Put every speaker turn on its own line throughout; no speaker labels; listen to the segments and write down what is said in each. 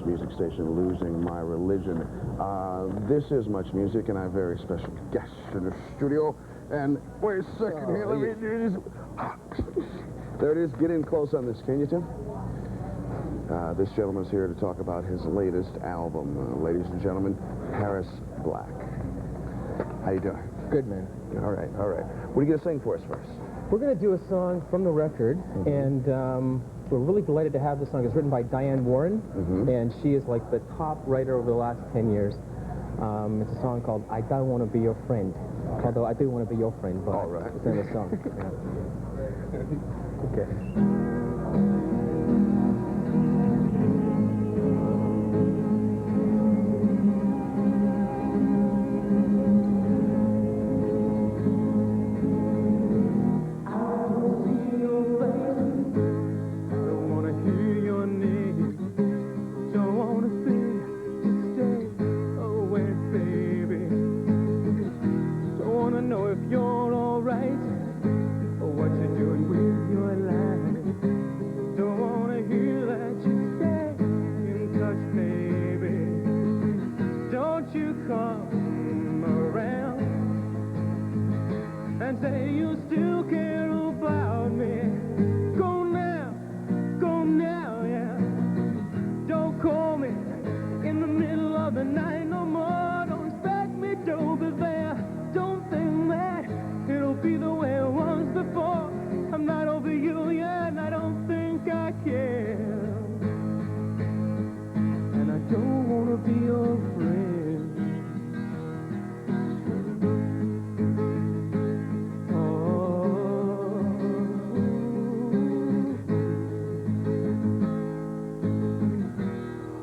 music station, Losing My Religion. This is Much Music, and I have a very special guest in the studio. And wait a second here, let me do this. There it is. Get in close on this, can you, Tim? This gentleman's here to talk about his latest album. Ladies and gentlemen, Harris Black. How you doing?
Good, man.
All right, all right. What are you going to sing for us first?
We're going to do a song from the record, and we're really delighted to have this song. It's written by Diane Warren, and she is like the top writer over the last 10 years. It's a song called I Don't Want to Be Your Friend, although I do want to be your friend, but
all right.
It's in the song. Yeah. Okay.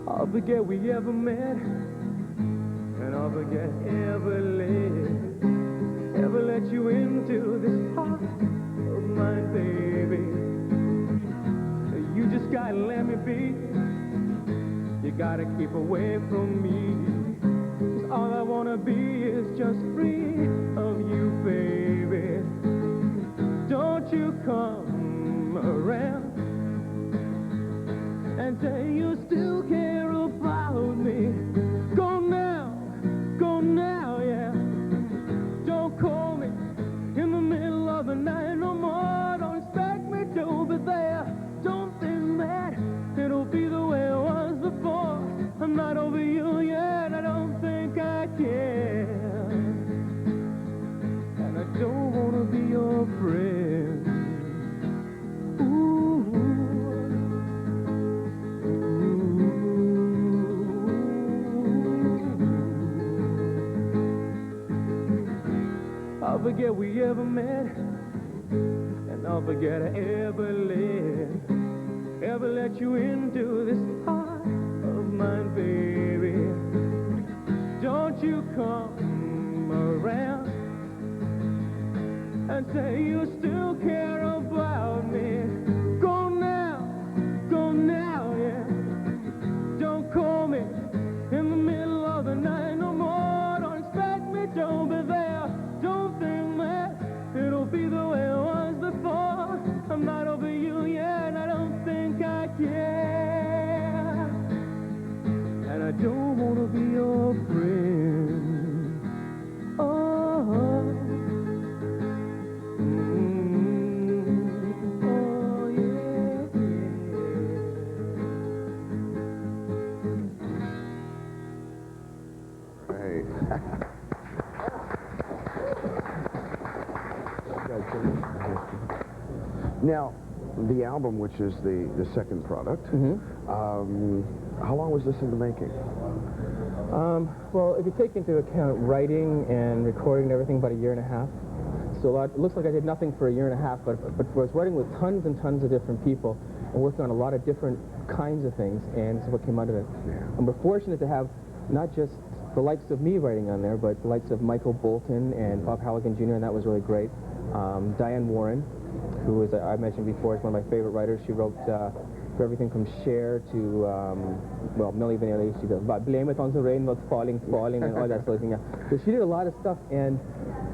I'll forget we ever met, and I'll forget ever let you into this heart of mine, baby. You just gotta let me be. You gotta keep away from me. 'Cause all I wanna be is just free of you, baby. Don't you come around and say you still care about me. Go now, yeah. Don't call me in the middle of the night no more. Don't expect me to be there. Don't think that it'll be the way it was before. I'm not over you yet, I don't think I can. And I don't want to be your friend. I'll forget we ever met, and I'll forget I ever let you into this heart of mine, baby. Don't you come around and say you still care about me. Go now, yeah. Don't call me in the middle of the night no more. Don't expect me to be there. Don't think that it'll be the way it was before. I'm not over you yet, I don't think I can. And I don't want to be your friend. Oh, oh yeah,
yeah. Hey. Now, the album, which is the second product, how long was this in the making?
Well, if you take into account writing and recording and everything, about a year and a half. So it looks like I did nothing for a year and a half, but I was writing with tons and tons of different people and working on a lot of different kinds of things, and this is what came out of it.
Yeah.
And we're fortunate to have not just the likes of me writing on there, but the likes of Michael Bolton and Bob Halligan Jr., and that was really great. Diane Warren, who, as I mentioned before, is one of my favorite writers. She wrote for everything from Cher to, well, Milli Vanilli. She does Blame It on the Rain, What's Falling, and all that sort of thing. Yeah. So she did a lot of stuff, and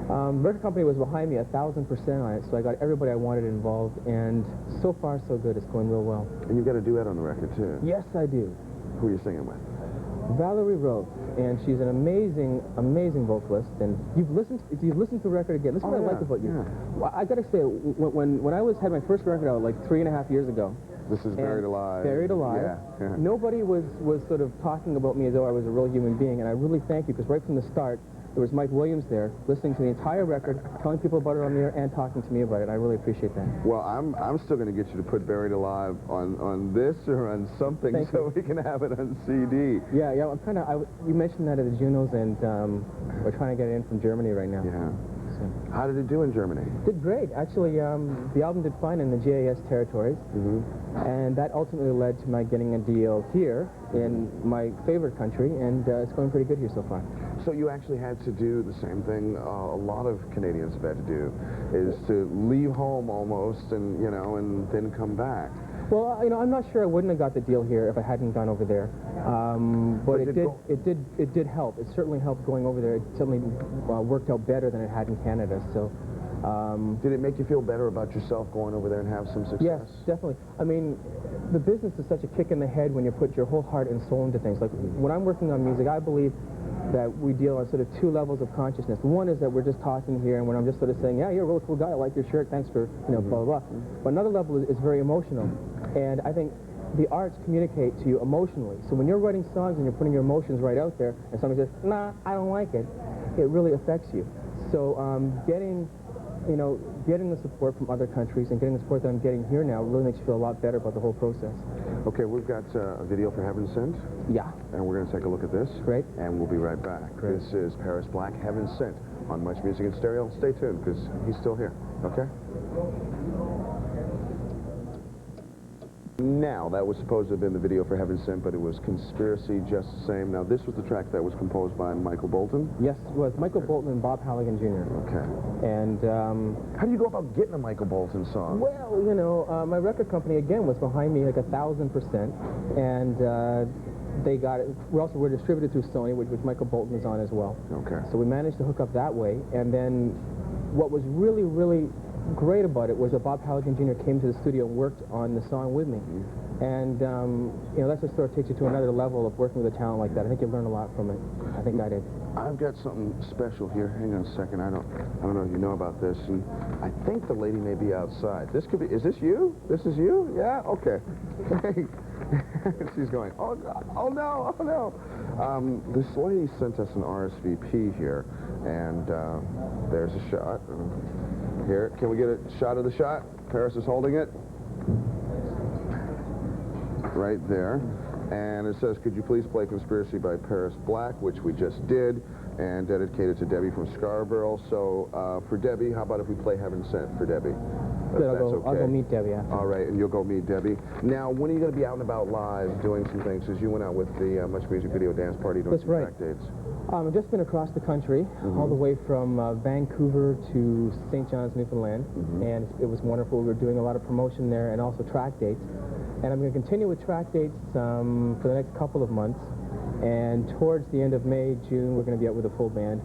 the record company was behind me 1,000% on it, so I got everybody I wanted involved, and so far so good. It's going real well.
And you've got a duet on the record, too.
Yes, I do.
Who are you singing with?
Valerie Roth, and she's an amazing, amazing vocalist. And you've listened to the record again. This is what I like about you.
Yeah.
Well, I gotta say, when I had my first record out like 3.5 years ago.
This is Buried
and
Alive.
Buried Alive.
Yeah.
Nobody was sort of talking about me as though I was a real human being, and I really thank you, because right from the start, there was Mike Williams there, listening to the entire record, telling people about it on the air, and talking to me about it. I really appreciate that.
Well, I'm still going to get you to put Buried Alive on this or on something so we can have it on CD.
Yeah, I'm kind of. You mentioned that at the Junos, and we're trying to get it in from Germany right now.
Yeah.
So.
How did it do in Germany?
Did great. Actually, the album did fine in the JAS territories, and that ultimately led to my getting a deal here in my favorite country, and it's going pretty good here so far.
So you actually had to do the same thing a lot of Canadians have had to do, is to leave home almost, and and then come back.
Well, I'm not sure I wouldn't have got the deal here if I hadn't gone over there. But it did help. It certainly helped going over there. It certainly worked out better than it had in Canada. So.
Did it make you feel better about yourself going over there and have some success?
Yes, definitely. I mean, the business is such a kick in the head when you put your whole heart and soul into things. Like when I'm working on music, I believe that we deal on sort of two levels of consciousness. One is that we're just talking here, and when I'm just sort of saying, yeah, you're a really cool guy, I like your shirt, thanks for, blah, blah, blah. But another level is very emotional. And I think the arts communicate to you emotionally. So when you're writing songs and you're putting your emotions right out there, and somebody says, nah, I don't like it, it really affects you. So getting the support from other countries and getting the support that I'm getting here now really makes you feel a lot better about the whole process.
Okay, we've got a video for Heaven Sent.
Yeah.
And we're going to take a look at this.
Great.
And we'll be right back.
Great.
This is Paris Black, Heaven Sent, on Much Music in Stereo. Stay tuned, because he's still here. Okay? Now, that was supposed to have been the video for Heaven Sent, but it was Conspiracy just the same. Now, this was the track that was composed by Michael Bolton?
Yes, it was Michael Bolton and Bob Halligan Jr.
Okay.
And
how do you go about getting a Michael Bolton song?
well, my record company, again, was behind me like 1,000%. And they got it. We're distributed through Sony, which Michael Bolton is on as well.
Okay.
So we managed to hook up that way. And then what was really, really great about it was that Bob Halligan Jr. came to the studio and worked on the song with me. And, that just sort of takes you to another level of working with a talent like that. I think you learn a lot from it. I think I did.
I've got something special here. Hang on a second. I don't know if you know about this. And I think the lady may be outside. This could be, is this you? This is you? Yeah? Okay. Hey. She's going, oh, God. Oh, no. Oh, no. This lady sent us an RSVP here. And there's a shot. Here, can we get a shot of the shot? Paris is holding it. Right there. And it says, could you please play Conspiracy by Paris Black, which we just did, and dedicated to Debbie from Scarborough. So for Debbie, how about if we play Heaven Sent for Debbie?
Good, I'll go meet Debbie after.
All right, and you'll go meet Debbie. Now, when are you going to be out and about live doing some things? Because you went out with the Much Music Video Dance Party doing
That's
some
right.
track dates.
I've just been across the country, all the way from Vancouver to St. John's, Newfoundland, and it was wonderful. We were doing a lot of promotion there and also track dates. And I'm going to continue with track dates for the next couple of months. And towards the end of May, June, we're going to be out with a full band.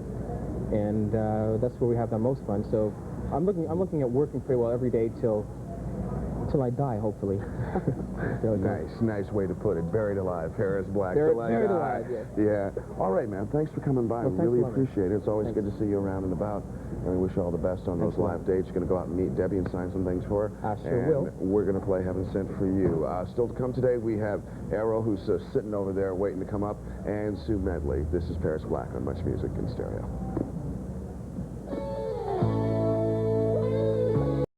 And that's where we have the most fun. So I'm looking at working pretty well every day till I die, hopefully.
Nice way to put it. Buried alive, Paris Black.
Buried
till I die.
alive, yes.
Yeah. All right, man. Thanks for coming by.
Well,
We
thanks
really
a lot, man.
appreciate it. It's always
Thanks.
good to see you around and about. And we wish you all the best on those
Thanks a lot.
live dates. You're going to go out and meet Debbie and sign some things for her.
I sure
and
will.
We're going to play Heaven Sent for you. Still to come today, we have Arrow, who's sitting over there waiting to come up, and Sue Medley. This is Paris Black on Much Music in Stereo.